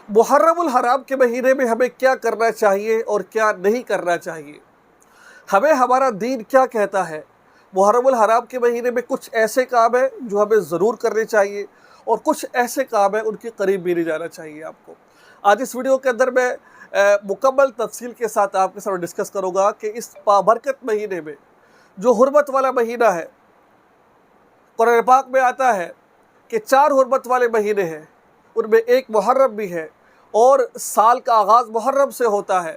محرم الحرام کے مہینے میں ہمیں کیا کرنا چاہیے اور کیا نہیں کرنا چاہیے، ہمیں ہمارا دین کیا کہتا ہے۔ محرم الحرام کے مہینے میں کچھ ایسے کام ہیں جو ہمیں ضرور کرنے چاہیے، اور کچھ ایسے کام ہیں ان کے قریب بھی نہیں جانا چاہیے آپ کو۔ آج اس ویڈیو کے اندر میں مکمل تفصیل کے ساتھ آپ کے ساتھ ڈسکس کروں گا کہ اس بابرکت مہینے میں جو حرمت والا مہینہ ہے، قرآن پاک میں آتا ہے کہ 4 حرمت والے مہینے ہیں، ان میں ایک محرم بھی ہے، اور سال کا آغاز محرم سے ہوتا ہے۔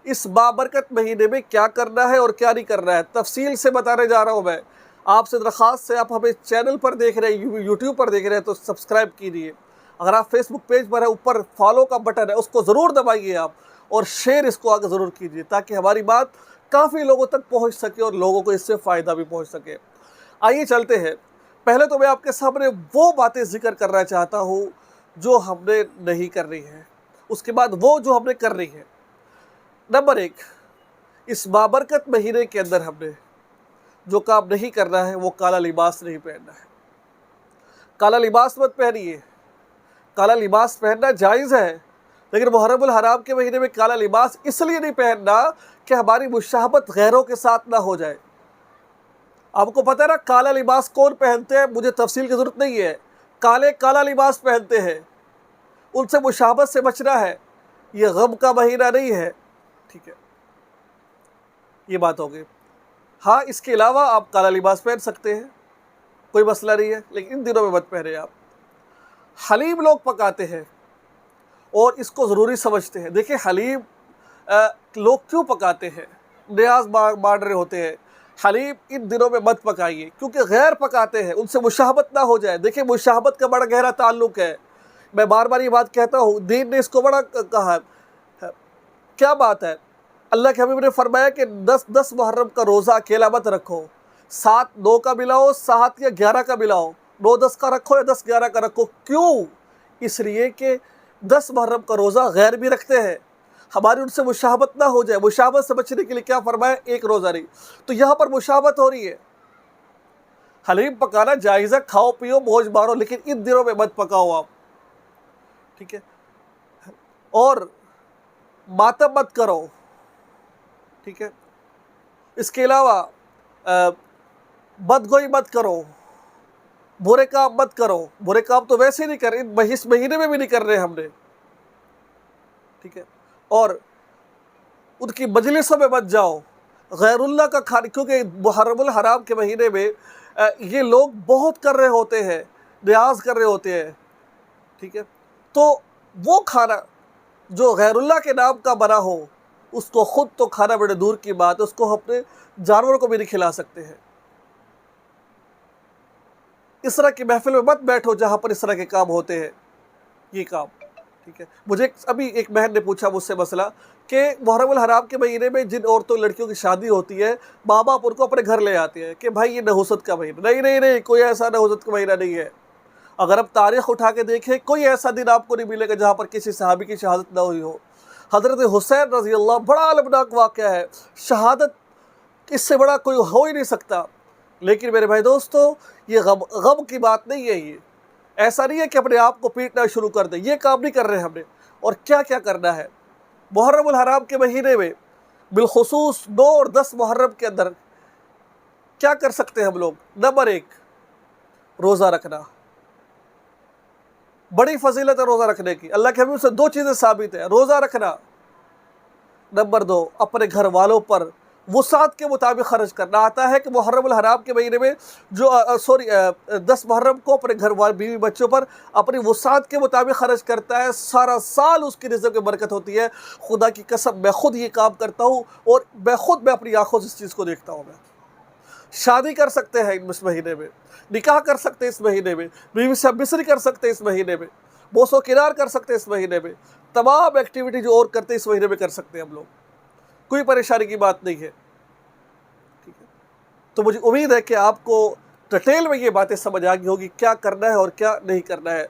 اس بابرکت مہینے میں کیا کرنا ہے اور کیا نہیں کرنا ہے تفصیل سے بتانے جا رہا ہوں میں۔ آپ سے درخواست ہے، آپ ہمیں چینل پر دیکھ رہے ہیں، یوٹیوب پر دیکھ رہے ہیں تو سبسکرائب کیجیے۔ اگر آپ فیس بک پیج پر ہے، اوپر فالو کا بٹن ہے، اس کو ضرور دبائیے آپ، اور شیئر اس کو آگے ضرور کیجیے تاکہ ہماری بات کافی لوگوں تک پہنچ سکے اور لوگوں کو اس سے فائدہ بھی پہنچ سکے۔ آئیے چلتے ہیں۔ پہلے تو میں آپ کے سامنے وہ باتیں ذکر کرنا چاہتا ہوں جو ہم نے نہیں کرنی ہے، اس کے بعد وہ جو ہم نے کرنی ہے۔ نمبر 1، اس بابرکت مہینے کے اندر ہم نے جو کام نہیں کرنا ہے وہ کالا لباس نہیں پہننا ہے۔ کالا لباس مت پہنیے۔ کالا لباس پہننا جائز ہے، لیکن محرم الحرام کے مہینے میں کالا لباس اس لیے نہیں پہننا کہ ہماری مشابہت غیروں کے ساتھ نہ ہو جائے۔ آپ کو پتہ ہے نا کالا لباس کون پہنتے ہیں، مجھے تفصیل کی ضرورت نہیں ہے۔ کالا لباس پہنتے ہیں، ان سے مشابہت سے بچنا ہے۔ یہ غم کا مہینہ نہیں ہے، ٹھیک ہے، یہ بات ہوگی۔ ہاں، اس کے علاوہ آپ کالا لباس پہن سکتے ہیں، کوئی مسئلہ نہیں ہے، لیکن ان دنوں میں مت پہنے آپ۔ حلیم لوگ پکاتے ہیں اور اس کو ضروری سمجھتے ہیں۔ دیکھیں حلیم لوگ کیوں پکاتے ہیں، نیاز مانگ رہے ہوتے ہیں۔ حلیم ان دنوں میں مت پکائیے کیونکہ غیر پکاتے ہیں، ان سے مشابہت نہ ہو جائے۔ دیکھیں مشابہت کا بڑا گہرا تعلق ہے، میں بار بار یہ بات کہتا ہوں، دین نے اس کو بڑا کہا ہے۔ کیا بات ہے، اللہ کے حبیب نے فرمایا کہ 10 محرم کا روزہ اکیلا مت رکھو، 7 9 کا ملاؤ، 7 یا 11 کا ملاؤ، 9 10 کا رکھو یا 10 11 کا رکھو۔ کیوں؟ اس لیے کہ 10 محرم کا روزہ غیر بھی رکھتے ہیں، ہماری ان سے مشابہت نہ ہو جائے۔ مشابہت سے بچنے کے لیے کیا فرمایا؟ ایک روزہ نہیں۔ تو یہاں پر مشابہت ہو رہی ہے۔ حلیم پکانا جائز ہے، کھاؤ پیو موج مارو، لیکن ان دنوں میں مت پکاؤ آپ، ٹھیک ہے، اور ماتم مت کرو، ٹھیک ہے۔ اس کے علاوہ بدگوئی مت کرو، برے کام مت کرو۔ برے کام تو ویسے ہی نہیں کر رہے، اس مہینے میں بھی نہیں کر رہے ہم نے، ٹھیک ہے۔ اور ان کی مجلسوں میں مت جاؤ، غیر اللہ کا کھانا، کیونکہ محرم الحرام کے مہینے میں یہ لوگ بہت کر رہے ہوتے ہیں، نیاز کر رہے ہوتے ہیں، ٹھیک ہے۔ تو وہ کھانا جو غیر اللہ کے نام کا بنا ہو، اس کو خود تو کھانا بڑے دور کی بات ہے، اس کو اپنے جانوروں کو بھی نہیں کھلا سکتے ہیں۔ اس طرح کی محفل میں مت بیٹھو جہاں پر اس طرح کے کام ہوتے ہیں، یہ کام، ٹھیک ہے۔ مجھے ابھی ایک بہن نے پوچھا مجھ سے مسئلہ کہ محرم الحرام کے مہینے میں جن عورتوں لڑکیوں کی شادی ہوتی ہے، ماں باپ ان کو اپنے گھر لے آتے ہیں کہ بھائی یہ نحوست کا مہینہ۔ نہیں، کوئی ایسا نحوست کا مہینہ نہیں ہے۔ اگر آپ تاریخ اٹھا کے دیکھیں، کوئی ایسا دن آپ کو نہیں ملے گا جہاں پر کسی صحابی کی شہادت نہ ہوئی ہو۔ حضرت حسین رضی اللہ، بڑا المناک واقعہ ہے، شہادت اس سے بڑا کوئی ہو ہی نہیں سکتا۔ لیکن میرے بھائی دوستو، یہ غم کی بات نہیں ہے۔ یہ ایسا نہیں ہے کہ اپنے آپ کو پیٹنا شروع کر دیں، یہ کام نہیں کر رہے ہم نے۔ اور کیا کرنا ہے محرم الحرام کے مہینے میں، بالخصوص 9 اور 10 محرم کے اندر کیا کر سکتے ہیں ہم لوگ؟ نمبر 1، روزہ رکھنا، بڑی فضیلت ہے روزہ رکھنے کی۔ اللہ کے حبیب سے 2 چیزیں ثابت ہیں، روزہ رکھنا۔ نمبر 2، اپنے گھر والوں پر وسعت کے مطابق خرچ کرنا۔ آتا ہے کہ محرم الحرام کے مہینے میں 10 محرم کو اپنے گھر والے بیوی بچوں پر اپنی وسعت کے مطابق خرچ کرتا ہے، سارا سال اس کی رزق میں برکت ہوتی ہے۔ خدا کی قسم میں خود یہ کام کرتا ہوں، اور میں اپنی آنکھوں سے اس چیز کو دیکھتا ہوں۔ میں شادی کر سکتے ہیں اس مہینے میں، نکاح کر سکتے ہیں اس مہینے میں، بیوی سے مصری کر سکتے ہیں اس مہینے میں، بوس و کنار کر سکتے ہیں اس مہینے میں، تمام ایکٹیویٹی جو اور کرتے ہیں اس مہینے میں کر سکتے ہیں ہم لوگ، کوئی پریشانی کی بات نہیں ہے، ٹھیک ہے۔ تو مجھے امید ہے کہ آپ کو ڈیٹیل میں یہ باتیں سمجھ آ گئی ہوگی کیا کرنا ہے اور کیا نہیں کرنا ہے۔